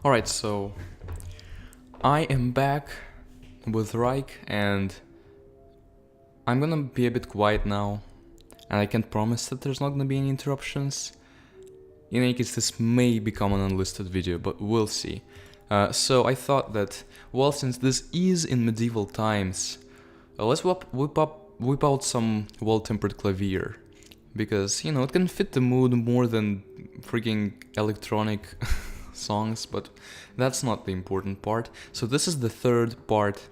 Alright, so I am back with Rhyke, and I'm gonna be a bit quiet now, and I can't promise that there's not gonna be any interruptions. In any case, this may become an unlisted video, but we'll see. So I thought that, well, since this is in medieval times, let's whip out some well-tempered clavier. Because, you know, it can fit the mood more than freaking electronic songs, but that's not the important part. So this is the third part,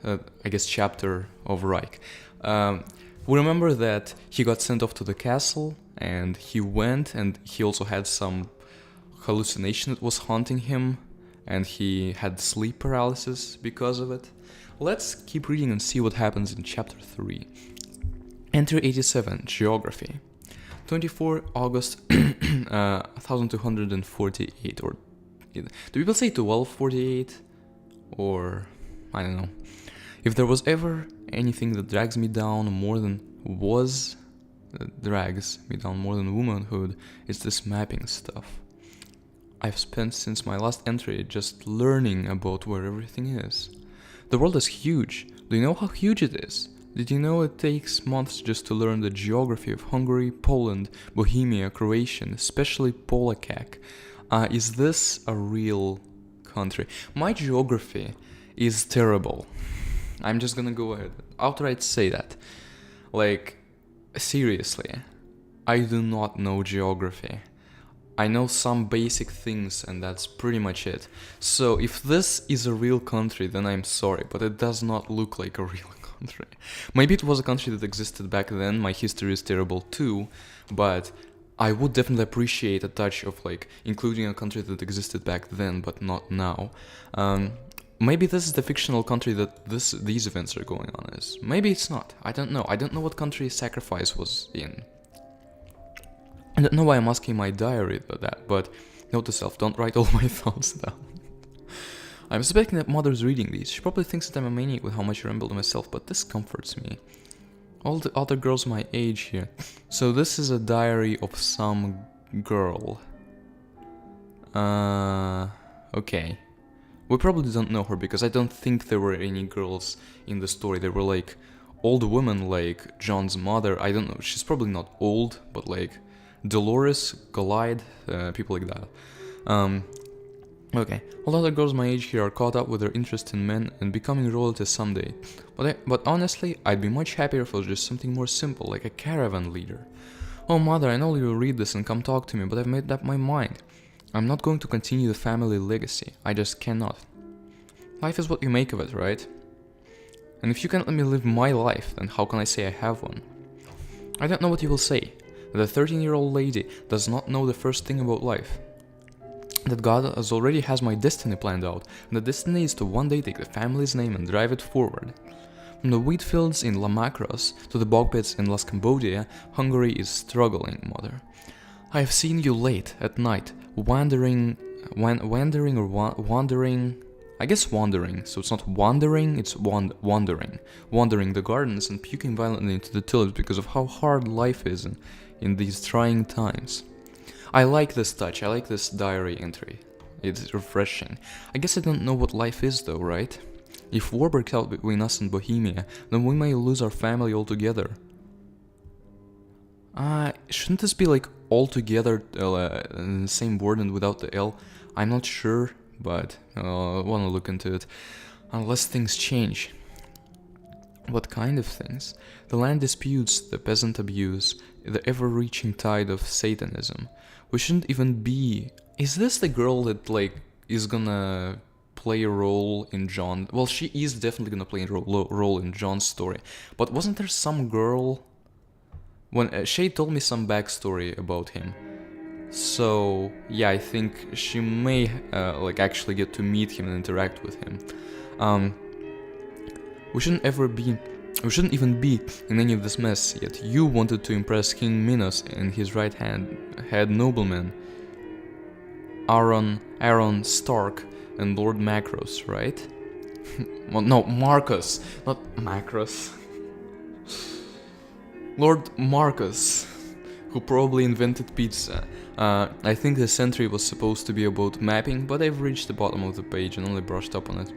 I guess, chapter of Rhyke. We remember that he got sent off to the castle, and he went, and he also had some hallucination that was haunting him, and he had sleep paralysis because of it. Let's keep reading and see what happens in chapter 3. Entry 87, Geography. 24 August 1248, or do people say 1248? Or, I don't know. If there was ever anything that drags me down more than drags me down more than womanhood, it's this mapping stuff. I've spent since my last entry just learning about where everything is. The world is huge. Do you know how huge it is? Did you know it takes months just to learn the geography of Hungary, Poland, Bohemia, Croatia, especially Polakak? Is this a real country? My geography is terrible. I'm just gonna go ahead, outright say that. Like, seriously, I do not know geography. I know some basic things, and that's pretty much it. So if this is a real country, then I'm sorry, but it does not look like a real country. Maybe it was a country that existed back then, my history is terrible too, but I would definitely appreciate a touch of, like, including a country that existed back then, but not now. Maybe this is the fictional country that these events are going on as. Maybe it's not. I don't know. I don't know what country Sacrifice was in. I don't know why I'm asking my diary about that, but note to self, don't write all my thoughts down. I'm suspecting that Mother's reading these. She probably thinks that I'm a maniac with how much I ramble to myself, but this comforts me. All the other girls my age here. So this is a diary of some girl. Okay. We probably don't know her, because I don't think there were any girls in the story. There were, like, old women, like John's mother. I don't know, she's probably not old, but, like, Dolores, Goliath, people like that. Okay, all other girls my age here are caught up with their interest in men and becoming royalty someday. But honestly, I'd be much happier if it was just something more simple, like a caravan leader. Oh mother, I know you'll read this and come talk to me, but I've made up my mind. I'm not going to continue the family legacy. I just cannot. Life is what you make of it, right? And if you can't let me live my life, then how can I say I have one? I don't know what you will say. The 13-year-old lady does not know the first thing about life. That God already has my destiny planned out, and the destiny is to one day take the family's name and drive it forward. From the wheat fields in La Macros to the bog pits in Las Cambodia, Hungary is struggling, mother. I have seen you late at night, wandering, I guess wandering, so it's not wandering, it's wandering the gardens and puking violently into the tulips because of how hard life is in these trying times. I like this touch, I like this diary entry. It's refreshing. I guess I don't know what life is though, right? If war breaks out between us and Bohemia, then we may lose our family altogether. Shouldn't this be like altogether in the same word and without the L? I'm not sure, but I want to look into it. Unless things change. What kind of things? The land disputes, the peasant abuse, the ever-reaching tide of Satanism. We shouldn't even be... Is this the girl that, like, is gonna play a role in John... Well, she is definitely gonna play a role in John's story. But wasn't there some girl... When Shay told me some backstory about him. So, yeah, I think she may, like, actually get to meet him and interact with him. We shouldn't even be in any of this mess, yet you wanted to impress King Minos and his right-hand nobleman, Aaron Stark and Lord Macros, right? Well, no, Marcus, not Macros. Lord Marcus. who probably invented pizza. I think this entry was supposed to be about mapping, but I've reached the bottom of the page and only brushed up on it.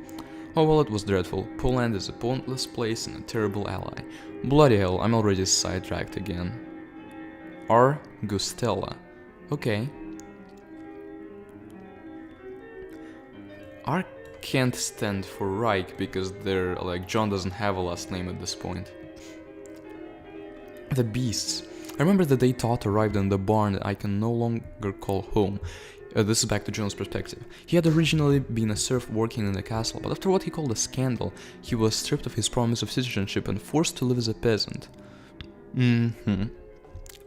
Oh well, it was dreadful. Poland is a pointless place and a terrible ally. Bloody hell, I'm already sidetracked again. R. Gustella. Okay. R can't stand for Rhyke because they're like John doesn't have a last name at this point. The beasts. I remember the day Todd arrived in the barn that I can no longer call home. This is back to John's perspective. He had originally been a serf working in the castle, but after what he called a scandal, he was stripped of his promise of citizenship and forced to live as a peasant.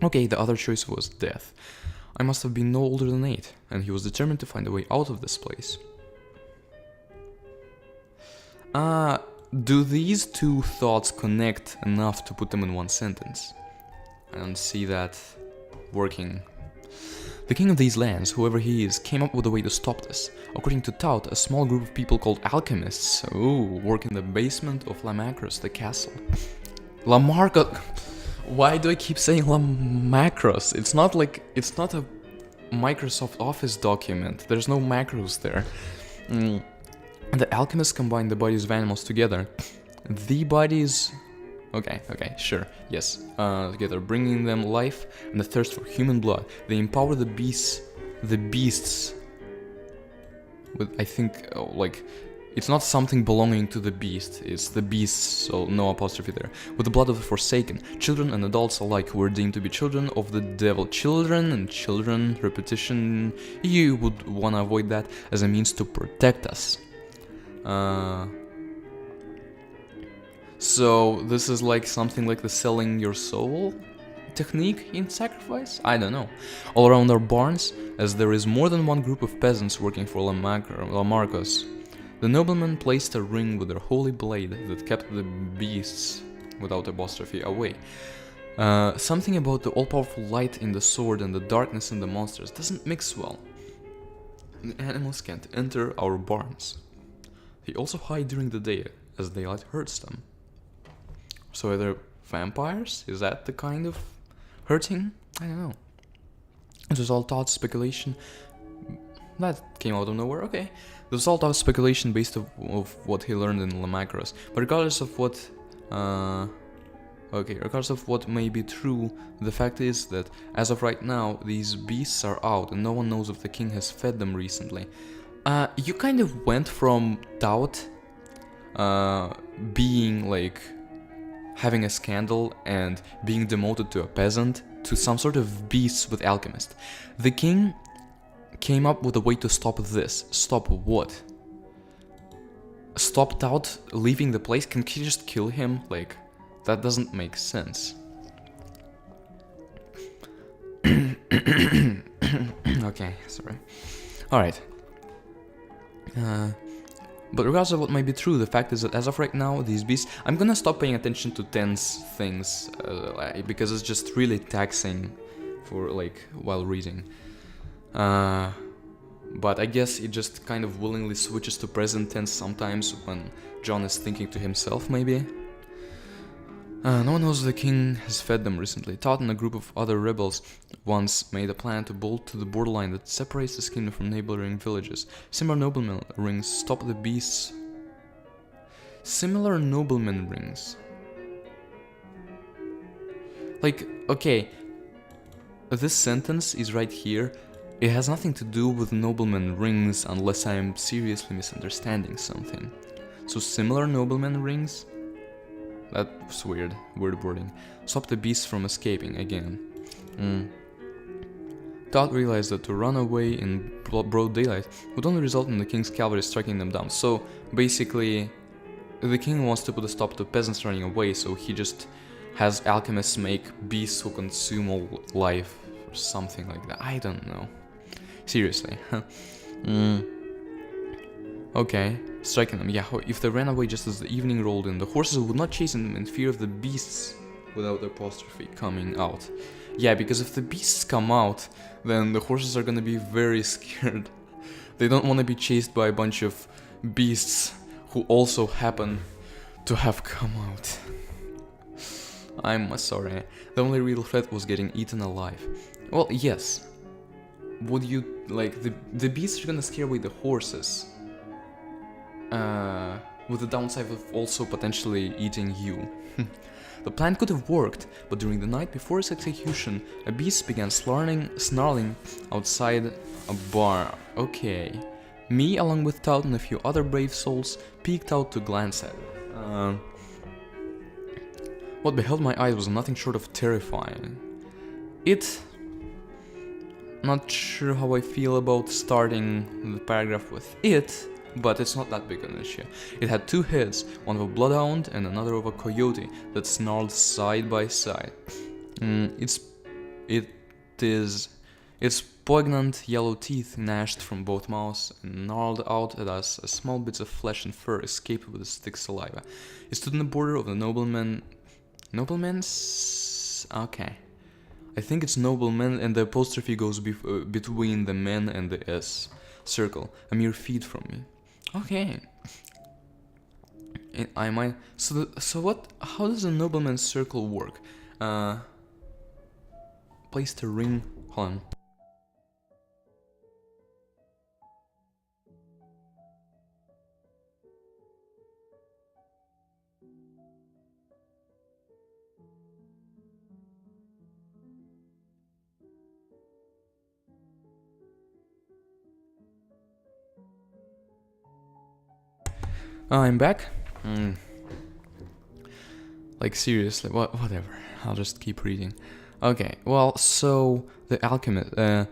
Okay, the other choice was death. I must have been no older than 8, and he was determined to find a way out of this place. Do these two thoughts connect enough to put them in one sentence? I don't see that working. The king of these lands, whoever he is, came up with a way to stop this. According to Tout, a small group of people called alchemists, work in the basement of Lamacros, the castle. Lamarca... Why do I keep saying Lamacros? It's not a Microsoft Office document. There's no macros there. The alchemists combine the bodies of animals together. The bodies... Okay, sure, yes. Together, bringing them life and the thirst for human blood. They empower the beasts with, I think, it's not something belonging to the beast, it's the beasts, so no apostrophe there. With the blood of the Forsaken, children and adults alike who were deemed to be children of the devil. Children and children, repetition, you would want to avoid that as a means to protect us. So this is like something like the selling your soul technique in sacrifice? I don't know. All around our barns, as there is more than one group of peasants working for Lamarcos, the noblemen placed a ring with their holy blade that kept the beasts, without apostrophe, away. Something about the all-powerful light in the sword and the darkness in the monsters doesn't mix well. The animals can't enter our barns. They also hide during the day, as daylight hurts them. So are they vampires? Is that the kind of hurting? I don't know. It was all thought speculation. That came out of nowhere, okay. This was all thought speculation based of what he learned in Lamacros. But regardless of what... regardless of what may be true, the fact is that, as of right now, these beasts are out and no one knows if the king has fed them recently. You kind of went from Tout being like... having a scandal and being demoted to a peasant to some sort of beast with alchemist. The king came up with a way to stop this. Stop what? Stop Tout leaving the place? Can he just kill him? Like, that doesn't make sense. Okay, sorry. Alright. But regardless of what might be true, the fact is that as of right now, these beasts... I'm gonna stop paying attention to tense things, because it's just really taxing for, while reading. But I guess it just kind of willingly switches to present tense sometimes when John is thinking to himself, maybe. No one knows the king has fed them recently. Todd and a group of other rebels once made a plan to bolt to the borderline that separates this kingdom from neighboring villages. Similar noblemen rings stop the beasts. Similar noblemen rings. Okay, this sentence is right here. It has nothing to do with noblemen rings unless I am seriously misunderstanding something. So similar noblemen rings? That's weird wording. Stop the beasts from escaping again. Todd realized that to run away in broad daylight would only result in the king's cavalry striking them down. So basically, the king wants to put a stop to peasants running away, so he just has alchemists make beasts who consume all life or something like that. I don't know. Seriously. Okay. Striking them, yeah, if they ran away just as the evening rolled in, the horses would not chase them in fear of the beasts without the apostrophe coming out. Yeah, because if the beasts come out, then the horses are gonna be very scared. They don't want to be chased by a bunch of beasts who also happen to have come out. I'm sorry. The only real threat was getting eaten alive. Well, yes. Would you, like, the beasts are gonna scare away the horses. With the downside of also potentially eating you. The plan could have worked, but during the night before his execution, a beast began snarling outside a bar. Okay. Me, along with Tout and a few other brave souls, peeked out to glance at it. What beheld my eyes was nothing short of terrifying. Not sure how I feel about starting the paragraph with it, but it's not that big an issue. It had two heads, one of a bloodhound and another of a coyote that snarled side by side. Its poignant yellow teeth gnashed from both mouths and gnarled out at us as small bits of flesh and fur escaped with its thick saliva. It stood in the border of the nobleman's... Okay. I think it's nobleman, and the apostrophe goes between the men and the S circle, a mere feet from me. Okay. And I might. So what? How does a nobleman's circle work? Placed a ring. Hold on. I'm back. Like seriously, whatever. I'll just keep reading. Okay, well, so the alchemist, a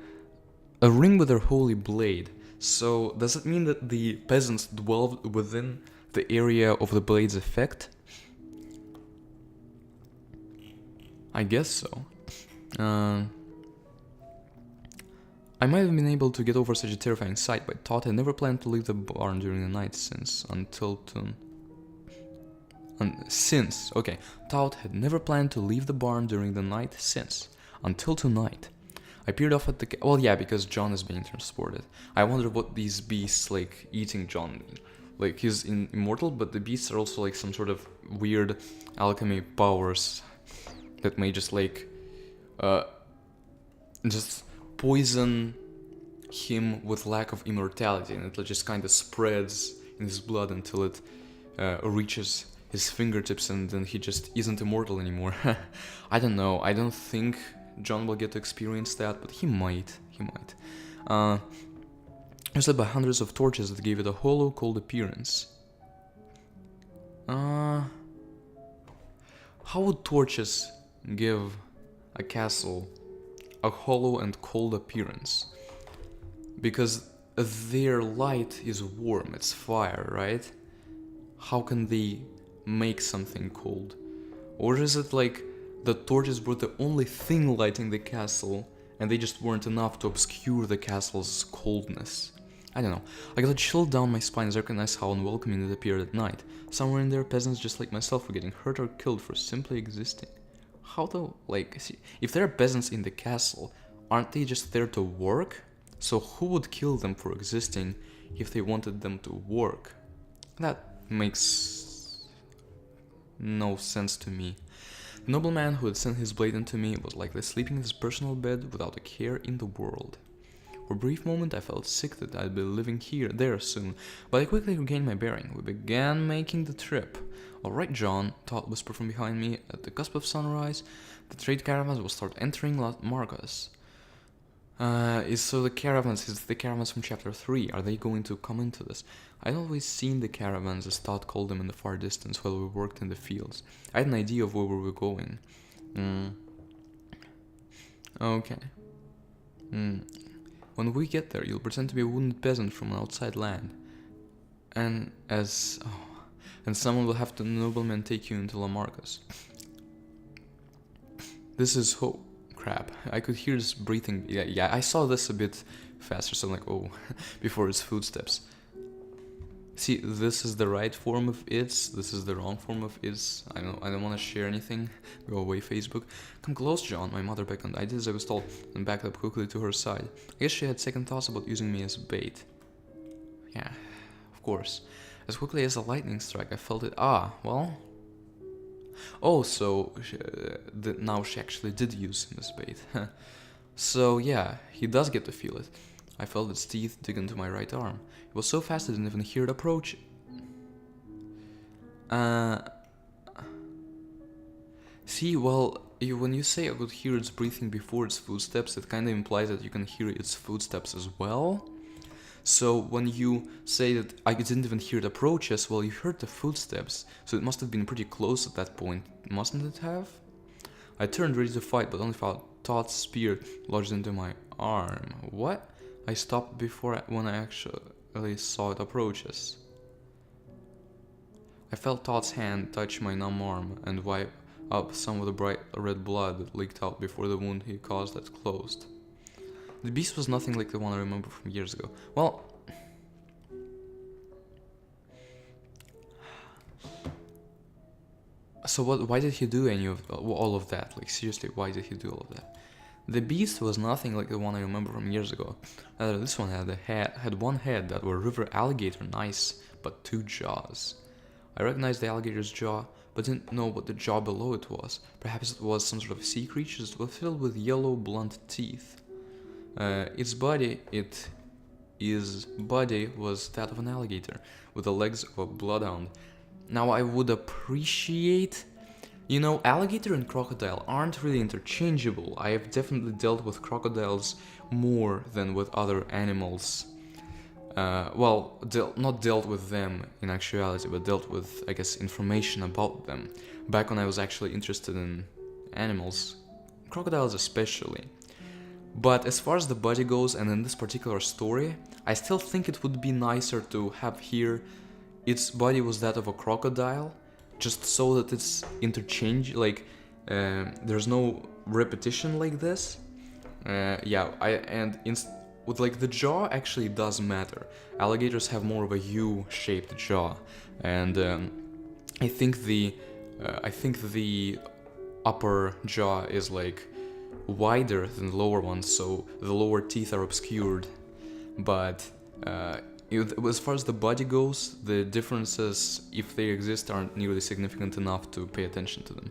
ring with a holy blade. So does it mean that the peasants dwelled within the area of the blade's effect? I guess so. I might have been able to get over such a terrifying sight, but Todd had never planned to leave the barn during the night Todd had never planned to leave the barn during the night until tonight. I peered off at the... Well, yeah, because John is being transported. I wonder what these beasts, like, eating John mean. Like, he's immortal, but the beasts are also, like, some sort of weird alchemy powers that may just, like, just poison him with lack of immortality, and it just kind of spreads in his blood until it reaches his fingertips, and then he just isn't immortal anymore. I don't know. I don't think John will get to experience that, but he might. It was lit by hundreds of torches that gave it a hollow, cold appearance. How would torches give a castle a hollow and cold appearance? Because their light is warm, it's fire, right? How can they make something cold? Or is it like the torches were the only thing lighting the castle and they just weren't enough to obscure the castle's coldness? I don't know. I got a chill down my spine as I recognized how unwelcoming it appeared at night. Somewhere in there, peasants just like myself were getting hurt or killed for simply existing. How though? Like, see, if there are peasants in the castle, aren't they just there to work? So who would kill them for existing if they wanted them to work? That makes no sense to me. The nobleman who had sent his blade into me was likely sleeping in his personal bed without a care in the world. For a brief moment I felt sick that I'd be living there soon, but I quickly regained my bearing. We began making the trip. "Alright, John," Todd whispered from behind me. "At the cusp of sunrise, the trade caravans will start entering La Marcos." So the caravans from chapter 3, are they going to come into this? I'd always seen the caravans, as Todd called them, in the far distance while we worked in the fields. I had an idea of where we were going. Okay. When we get there, you'll pretend to be a wounded peasant from an outside land. And someone will have the nobleman take you into La Marcos. This is hope. Crap, I could hear his breathing. Yeah, I saw this a bit faster, so I'm like, oh, before his footsteps. See, this is the right form of its, this is the wrong form of its. I don't want to share anything. Go away, Facebook. "Come close, John," my mother beckoned. I did as I was told and backed up quickly to her side. I guess she had second thoughts about using me as bait. Yeah, of course. As quickly as a lightning strike, I felt it. Well... Oh, so now she actually did use him as bait. So yeah, he does get to feel it. I felt its teeth dig into my right arm. It was so fast I didn't even hear it approach. See, well, when you say I could hear its breathing before its footsteps, it kind of implies that you can hear its footsteps as well. So when you say that I didn't even hear it approach us, well, you heard the footsteps, so it must have been pretty close at that point, mustn't it have? I turned ready to fight, but only found Todd's spear lodged into my arm. What? I stopped when I actually saw it approach us. I felt Todd's hand touch my numb arm and wipe up some of the bright red blood that leaked out before the wound he caused had closed. The beast was nothing like the one I remember from years ago. Well, so why did he do all of that? Like, seriously, why did he do all of that? The beast was nothing like the one I remember from years ago. This one had one head that were river alligator nice, but two jaws. I recognized the alligator's jaw, but didn't know what the jaw below it was. Perhaps it was some sort of sea creature that was filled with yellow, blunt teeth. Its body was that of an alligator, with the legs of a bloodhound. Now I would appreciate... alligator and crocodile aren't really interchangeable. I have definitely dealt with crocodiles more than with other animals. Not dealt with them in actuality, but dealt with, I guess, information about them. Back when I was actually interested in animals, crocodiles especially. But as far as the body goes, and in this particular story, I still think it would be nicer to have here its body was that of a crocodile, just so that it's there's no repetition like this. With the jaw actually does matter. Alligators have more of a U-shaped jaw, and I think the upper jaw is wider than the lower one, so the lower teeth are obscured. But as far as the body goes, the differences, if they exist, aren't nearly significant enough to pay attention to them.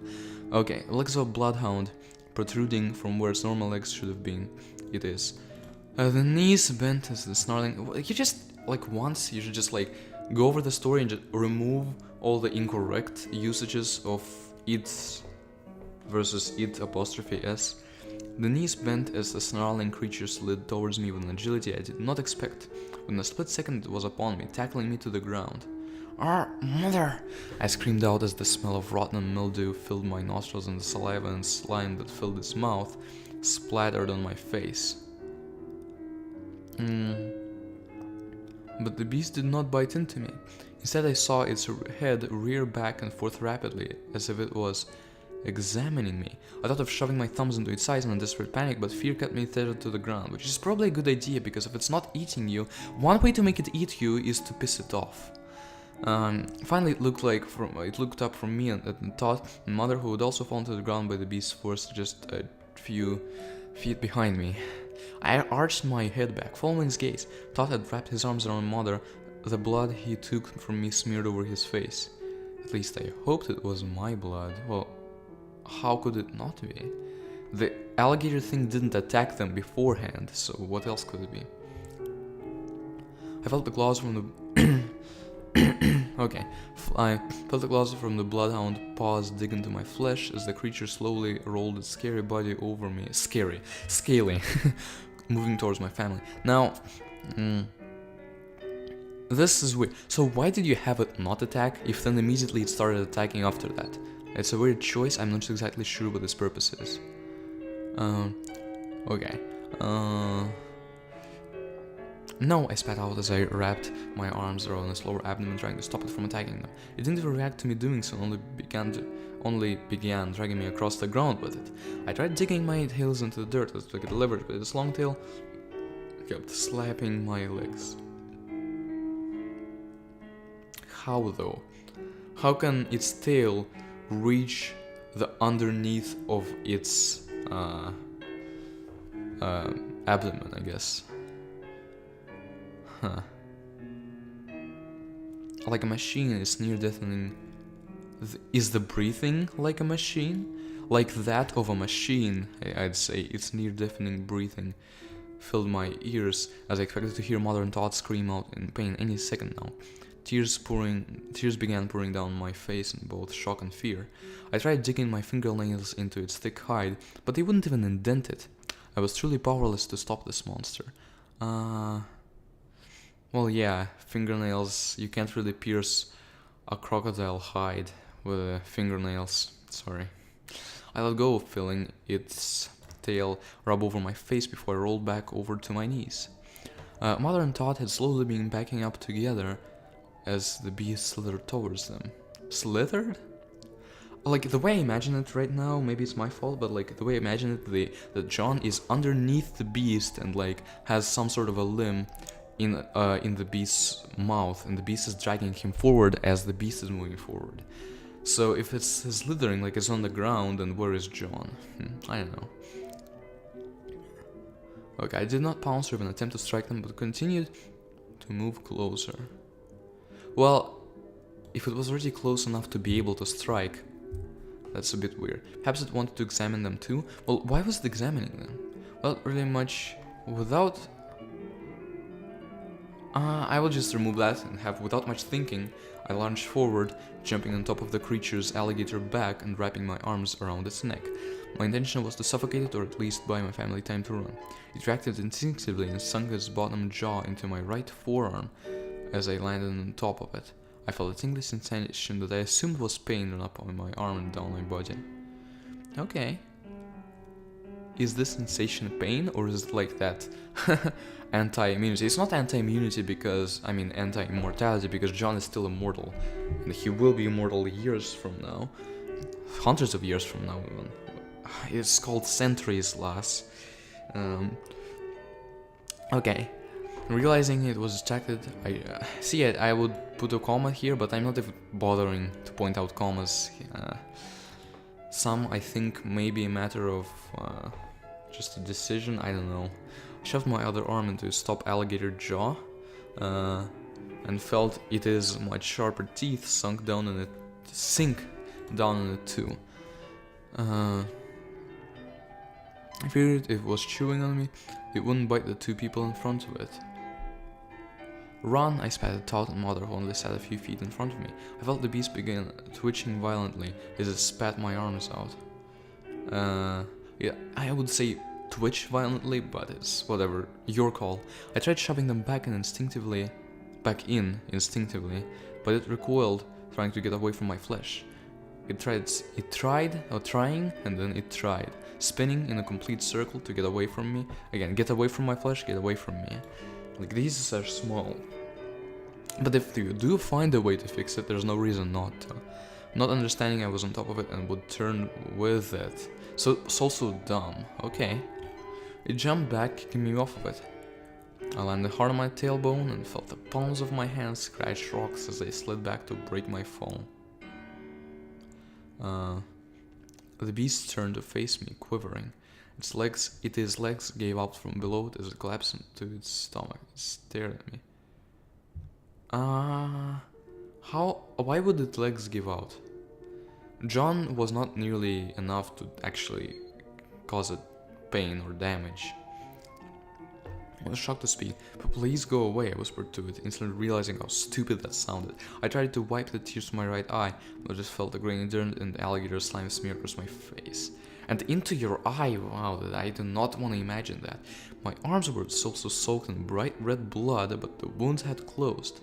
Okay, legs of a bloodhound protruding from where its normal legs should have been. It is. The knees bent as the snarling. You just once you should just go over the story and just remove all the incorrect usages of it versus it apostrophe s. The knees bent as the snarling creature slid towards me with an agility I did not expect. Within a split second it was upon me, tackling me to the ground. "Ah, mother!" I screamed out as the smell of rotten mildew filled my nostrils and the saliva and slime that filled its mouth splattered on my face. But the beast did not bite into me. Instead I saw its head rear back and forth rapidly, as if it was examining me. I thought of shoving my thumbs into its eyes in a desperate panic, but fear kept me tethered to the ground, which is probably a good idea, because if it's not eating you, one way to make it eat you is to piss it off. Finally it looked up from me and Todd and Mother, who had also fallen to the ground by the beast's force just a few feet behind me. I arched my head back, following his gaze. Todd had wrapped his arms around Mother, the blood he took from me smeared over his face. At least I hoped it was my blood. Well, how could it not be? The alligator thing didn't attack them beforehand, so what else could it be? I felt the claws from the... Okay. I felt the claws from the bloodhound paws dig into my flesh as the creature slowly rolled its scary body over me. Scaly. Moving towards my family. Now, this is weird. So why did you have it not attack if then immediately it started attacking after that? It's a weird choice. I'm not exactly sure what its purpose is. Okay. No, I spat out as I wrapped my arms around its lower abdomen, trying to stop it from attacking them. It didn't even react to me doing so, and only began dragging me across the ground with it. I tried digging my heels into the dirt as it delivered, but its long tail kept slapping my legs. How though? How can its tail reach the underneath of its abdomen, I guess? Huh. Like a machine, its near-deafening Is the breathing like a machine? Like that of a machine, I'd say. Its near-deafening breathing filled my ears as I expected to hear Mother and Todd scream out in pain any second now. Tears began pouring down my face in both shock and fear. I tried digging my fingernails into its thick hide, but they wouldn't even indent it. I was truly powerless to stop this monster. Well, yeah, fingernails. You can't really pierce a crocodile hide with fingernails. Sorry. I let go, feeling its tail rub over my face before I rolled back over to my knees. Mother and Todd had slowly been backing up together as the beast slithered towards them. Slithered? Like, the way I imagine it right now, maybe it's my fault, but like, the way I imagine it, that John is underneath the beast and like, has some sort of a limb in the beast's mouth, and the beast is dragging him forward as the beast is moving forward. So if it's slithering, like it's on the ground, then where is John? I don't know. Okay, I did not pounce or even attempt to strike them, but continued to move closer. Well, if it was already close enough to be able to strike, that's a bit weird. Perhaps it wanted to examine them too? Well, why was it examining them? Well, really much without... I will just remove that and have, without much thinking, I lunged forward, jumping on top of the creature's alligator back and wrapping my arms around its neck. My intention was to suffocate it or at least buy my family time to run. It reacted instinctively and sunk its bottom jaw into my right forearm as I landed on top of it. I felt a tingling sensation that I assumed was pain run up on my arm and down my body. Okay. Is this sensation pain, or is it like that anti-immunity? It's not anti-immunity because, I mean anti-immortality, because John is still immortal. And he will be immortal years from now. Hundreds of years from now even. It's called centuries, lass. Okay. Realizing it was distracted, I would put a comma here, but I'm not even bothering to point out commas. Some, I think, may be a matter of just a decision, I don't know. I shoved my other arm into its top alligator jaw and felt its much sharper teeth sink down in it too. I figured if it was chewing on me, it wouldn't bite the two people in front of it. Run, I spat at Todd and Mother, who only sat a few feet in front of me. I felt the beast begin twitching violently as it spat my arms out. Yeah, I would say twitch violently, but it's whatever, your call. I tried shoving them back in instinctively, but it recoiled, trying to get away from my flesh. It tried, and then it tried, spinning in a complete circle to get away from me. Again, get away from my flesh, get away from me. Like, these are small. But if you do find a way to fix it, there's no reason not to. Not understanding I was on top of it and would turn with it. So it's also dumb. Okay. It jumped back, kicking me off of it. I landed hard on my tailbone and felt the palms of my hands scratch rocks as they slid back to break my fall. The beast turned to face me, quivering. Its legs gave out from below as it collapsed into its stomach. It stared at me. Why would its legs give out? John was not nearly enough to actually cause it pain or damage. I was shocked to speak. But please go away, I whispered to it, instantly realizing how stupid that sounded. I tried to wipe the tears from my right eye, but just felt the grainy dirt and alligator slime smear across my face. And into your eye, wow, I do not want to imagine that. My arms were also soaked in bright red blood, but the wounds had closed.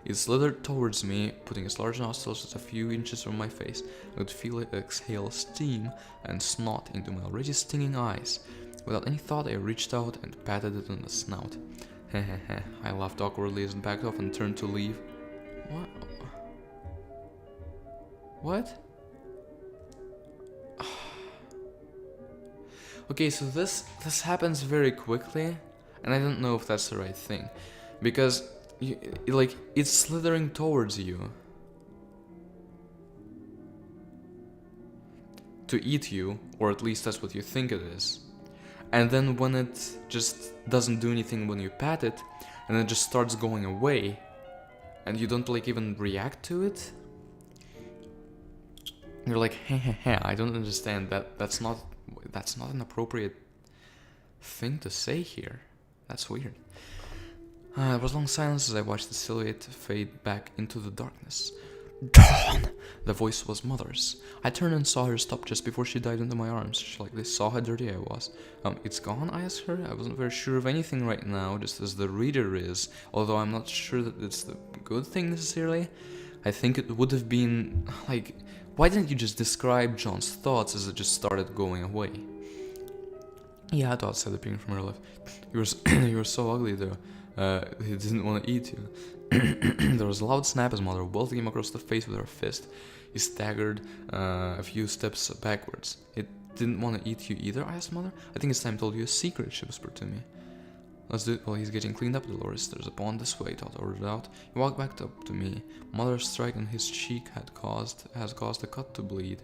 It slithered towards me, putting its large nostrils just a few inches from my face. I could feel it exhale steam and snot into my already stinging eyes. Without any thought, I reached out and patted it on the snout. Hehehe, I laughed awkwardly as it backed off and turned to leave. What? Okay, so this happens very quickly, and I don't know if that's the right thing, because it's slithering towards you to eat you, or at least that's what you think it is. And then when it just doesn't do anything when you pat it, and it just starts going away, and you don't even react to it, You're like, heh heh heh, I don't understand that. That's not an appropriate thing to say here. That's weird. There was long silence as I watched the silhouette fade back into the darkness. Dawn! The voice was Mother's. I turned and saw her stop just before she dived into my arms. She likely saw how dirty I was. It's gone? I asked her. I wasn't very sure of anything right now, just as the reader is, although I'm not sure that it's the good thing necessarily. I think it would have been, like, why didn't you just describe John's thoughts as it just started going away? Yeah, Dot said, appearing from her left. You were so ugly though. He didn't want to eat you. There was a loud snap as Mother welted him across the face with her fist. He staggered a few steps backwards. It didn't want to eat you either, I asked Mother. I think it's time I told you a secret, she whispered to me. Let's do it while he's getting cleaned up, Dolores. There's a pond this way, Todd ordered out. He walked back up to me. Mother's strike on his cheek has caused a cut to bleed.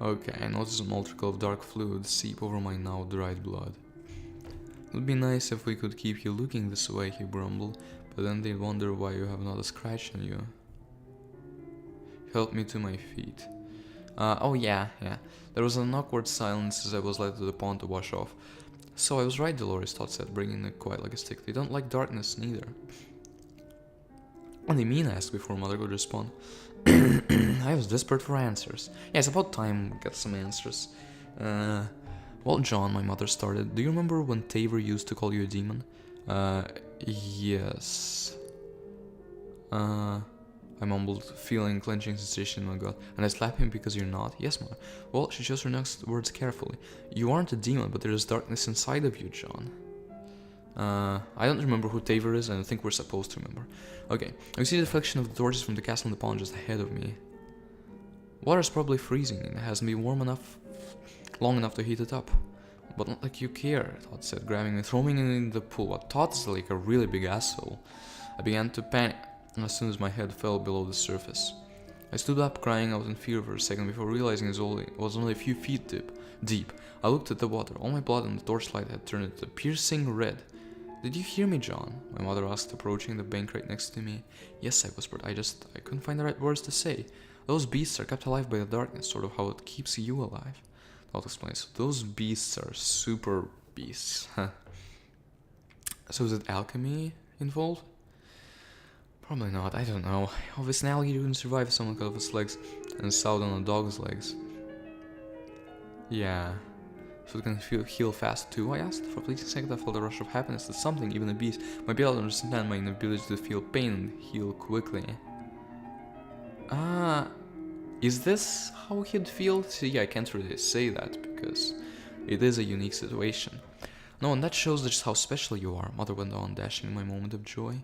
Okay, I noticed a multiple of dark fluid seep over my now dried blood. It would be nice if we could keep you looking this way, he grumbled, but then they'd wonder why you have not a scratch on you. He helped me to my feet. Oh yeah. There was an awkward silence as I was led to the pond to wash off. So I was right, Dolores, Todd said, bringing it quite like a stick. They don't like darkness, neither. What do you mean? I asked before Mother could respond. I was desperate for answers. Yeah, it's about time we got some answers. Well, John, my mother started. Do you remember when Taver used to call you a demon? Yes. I mumbled, feeling clenching sensation in my gut. And I slapped him because you're not? Yes, Mother. Well, she chose her next words carefully. You aren't a demon, but there is darkness inside of you, John. I don't remember who Taver is, and I think we're supposed to remember. Okay, I see the reflection of the torches from the castle in the pond just ahead of me. Water's probably freezing, and it hasn't been warm enough, long enough to heat it up. But not like you care, Todd said, grabbing me, throwing me in the pool. But Todd's like a really big asshole. I began to panic as soon as my head fell below the surface. I stood up, crying out in fear for a second before realizing it was only a few feet deep. I looked at the water. All my blood in the torchlight had turned into piercing red. Did you hear me, John? My mother asked, approaching the bank right next to me. Yes, I whispered. I couldn't find the right words to say. Those beasts are kept alive by the darkness, sort of how it keeps you alive. I'll explain. So those beasts are super beasts. So is it alchemy involved? Probably not, I don't know. Obviously an alligator couldn't survive if someone cut off its legs and sawed on a dog's legs. Yeah. So it can heal fast too, I asked. For a fleeting second I felt a rush of happiness that something, even a beast, might be able to understand my inability to feel pain and heal quickly. Is this how he'd feel? See, yeah, I can't really say that because it is a unique situation. No, and that shows just how special you are, Mother went on, dashing my moment of joy.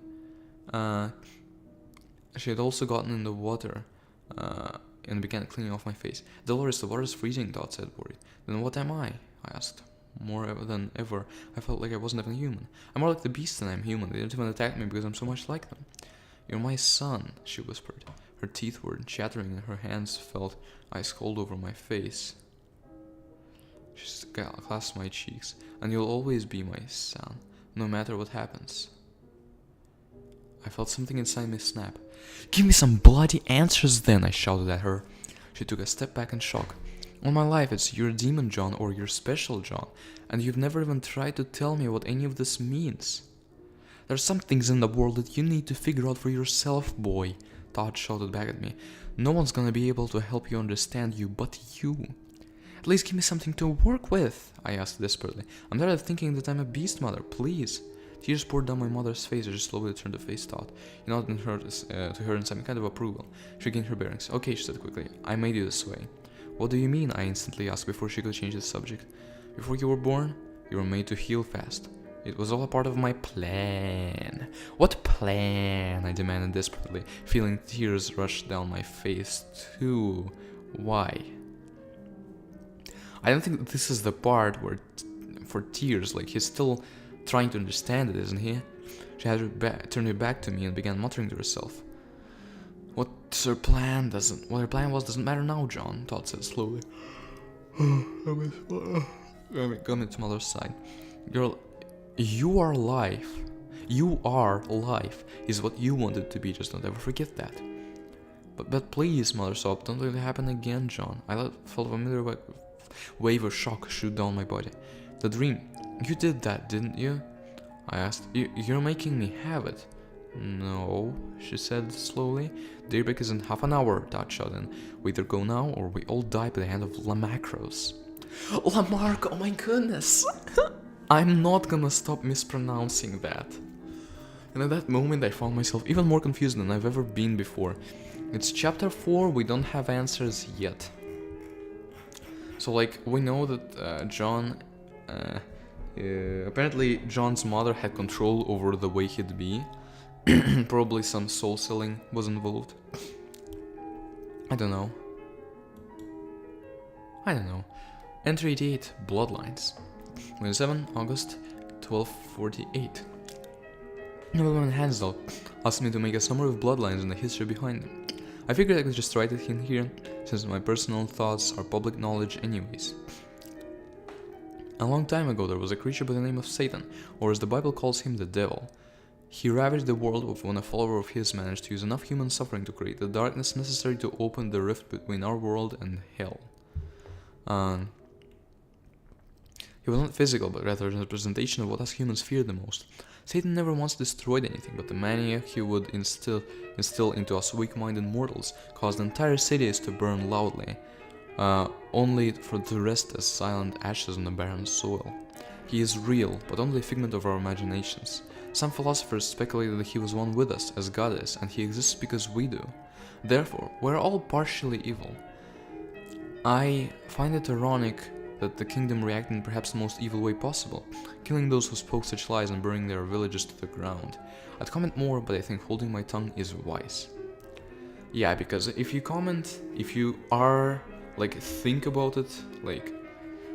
She had also gotten in the water and began cleaning off my face. Dolores, the water's freezing, Dot said, worried. Then what am I? I asked. More than ever, I felt like I wasn't even human. I'm more like the beasts than I'm human. They don't even attack me because I'm so much like them. You're my son, she whispered. Her teeth were chattering and her hands felt ice cold over my face. She clasped my cheeks. And you'll always be my son, no matter what happens. I felt something inside me snap. Give me some bloody answers then, I shouted at her. She took a step back in shock. All my life it's you're demon John or you're special John, and you've never even tried to tell me what any of this means. There's some things in the world that you need to figure out for yourself, boy, Todd shouted back at me. No one's gonna be able to help you understand you but you. At least give me something to work with, I asked desperately. I'm tired of thinking that I'm a beast, Mother, please. Tears poured down my mother's face as she slowly turned to face Todd. He nodded to her in some kind of approval. She gained her bearings. Okay, she said quickly. I made you this way. What do you mean? I instantly asked before she could change the subject. Before you were born, you were made to heal fast. It was all a part of my plan. What plan? I demanded desperately, feeling tears rush down my face too. Why? I don't think this is the part where for tears, like he's still trying to understand it, isn't he? She had turned her back to me and began muttering to herself. What her plan doesn't matter now, John, Todd said slowly. Coming to Mother's side. Girl, you are life. You are life, is what you wanted to be, just don't ever forget that. But please, Mother sobbed, don't let it happen again, John. Felt a familiar wave of shock shoot down my body. The dream. You did that, didn't you? I asked. You're making me have it. No, she said slowly. Daybreak is in half an hour, Dad shot in. We either go now or we all die by the hand of Lamacros. Lamarck, oh my goodness! I'm not gonna stop mispronouncing that. And at that moment I found myself even more confused than I've ever been before. It's chapter 4, we don't have answers yet. So like, we know that John... apparently John's mother had control over the way he'd be. Probably some soul selling was involved. I don't know. Entry 88, Bloodlines. 27 August 1248. Nobleman Hansdale asked me to make a summary of Bloodlines and the history behind them. I figured I could just write it in here, since my personal thoughts are public knowledge anyways. A long time ago there was a creature by the name of Satan, or as the Bible calls him, the devil. He ravaged the world when a follower of his managed to use enough human suffering to create the darkness necessary to open the rift between our world and hell. He was not physical, but rather a representation of what us humans fear the most. Satan never once destroyed anything, but the mania he would instill into us weak-minded mortals caused entire cities to burn loudly, only for to rest as silent ashes on the barren soil. He is real, but only a figment of our imaginations. Some philosophers speculated that he was one with us, as God is, and he exists because we do. Therefore, we're all partially evil. I find it ironic that the kingdom reacted in perhaps the most evil way possible, killing those who spoke such lies and burning their villages to the ground. I'd comment more, but I think holding my tongue is wise. Yeah, because if you are, like, think about it, like,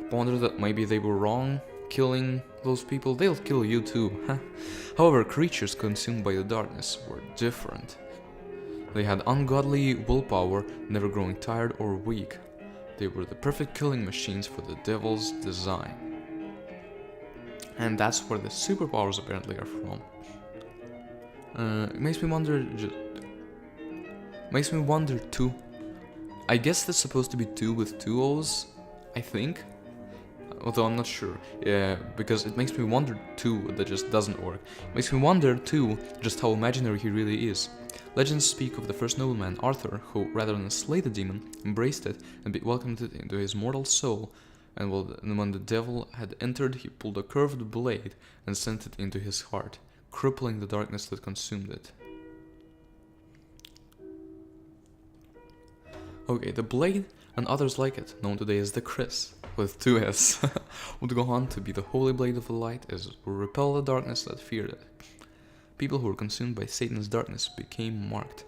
ponder that maybe they were wrong killing those people, they'll kill you too, huh? However, creatures consumed by the darkness were different. They had ungodly willpower, never growing tired or weak. They were the perfect killing machines for the devil's design. And that's where the superpowers apparently are from. It makes me wonder too. I guess that's supposed to be 2 with 2 O's, I think. Although I'm not sure. Yeah, because it makes me wonder too, that just doesn't work. It makes me wonder too, just how imaginary he really is. Legends speak of the first nobleman, Arthur, who, rather than slay the demon, embraced it and welcomed it into his mortal soul, and when the devil had entered, he pulled a curved blade and sent it into his heart, crippling the darkness that consumed it. Okay, the blade and others like it, known today as the Chris, with 2 S, would go on to be the holy blade of the light as it would repel the darkness that feared it. People who were consumed by Satan's darkness became marked.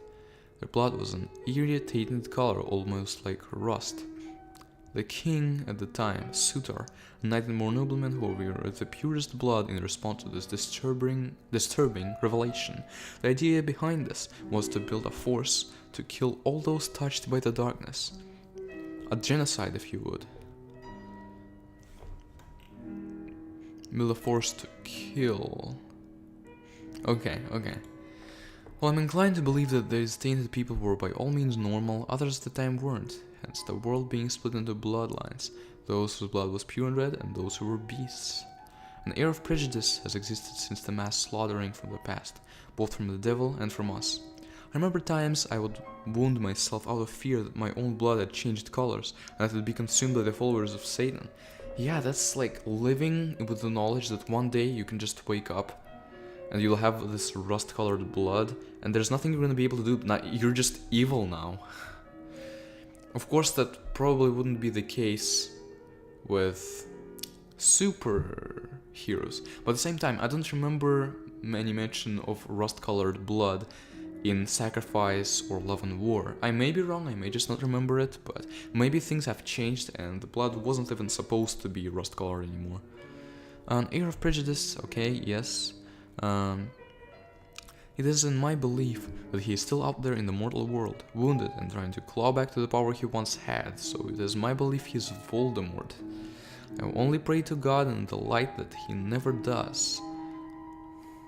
Their blood was an irritated color, almost like rust. The king at the time, Sutar, knighted more noblemen who were of the purest blood in response to this disturbing revelation. The idea behind this was to build a force to kill all those touched by the darkness. A genocide, if you would. Build a force to kill. Okay. Well, I'm inclined to believe that these tainted people were by all means normal, others at the time weren't, hence the world being split into bloodlines, those whose blood was pure and red and those who were beasts. An air of prejudice has existed since the mass slaughtering from the past, both from the devil and from us. I remember times I would wound myself out of fear that my own blood had changed colors and that it would be consumed by the followers of Satan. Yeah, that's like living with the knowledge that one day you can just wake up and you'll have this rust-colored blood, and there's nothing you're gonna be able to do. You're just evil now. Of course, that probably wouldn't be the case with superheroes, but at the same time, I don't remember any mention of rust-colored blood in Sacrifice or Love and War. I may be wrong, I may just not remember it, but maybe things have changed and the blood wasn't even supposed to be rust-colored anymore. An air of prejudice, okay, yes. It is in my belief that he is still out there in the mortal world, wounded and trying to claw back to the power he once had, so it is my belief he is Voldemort. I will only pray to God in the light that he never does.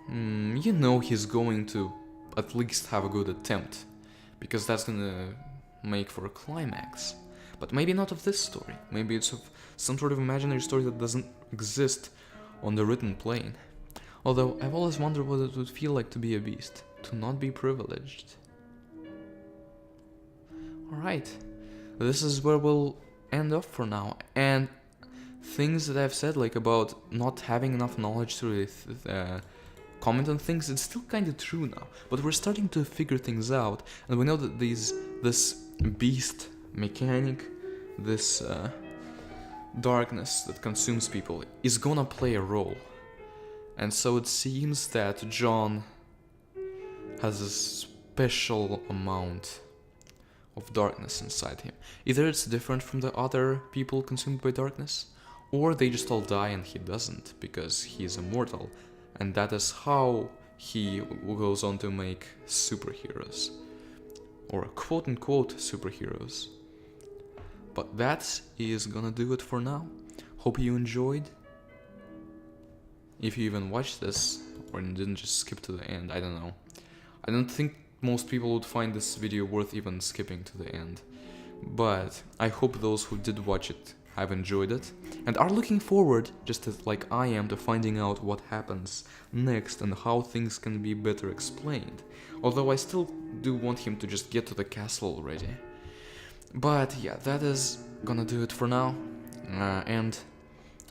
You know he's going to at least have a good attempt, because that's gonna make for a climax. But maybe not of this story. Maybe it's of some sort of imaginary story that doesn't exist on the written plane. Although I've always wondered what it would feel like to be a beast, to not be privileged. Alright, this is where we'll end up for now. And things that I've said, like about not having enough knowledge to really comment on things, it's still kind of true now. But we're starting to figure things out, and we know that this beast mechanic, this darkness that consumes people, is gonna play a role. And so it seems that John has a special amount of darkness inside him. Either it's different from the other people consumed by darkness, or they just all die and he doesn't, because he's immortal, and that is how he goes on to make superheroes, or quote-unquote superheroes. But that is gonna do it for now. Hope you enjoyed. If you even watched this, or didn't just skip to the end, I don't know. I don't think most people would find this video worth even skipping to the end. But I hope those who did watch it have enjoyed it, and are looking forward, just as like I am, to finding out what happens next and how things can be better explained. Although I still do want him to just get to the castle already. But yeah, that is gonna do it for now, and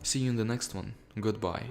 see you in the next one. Goodbye.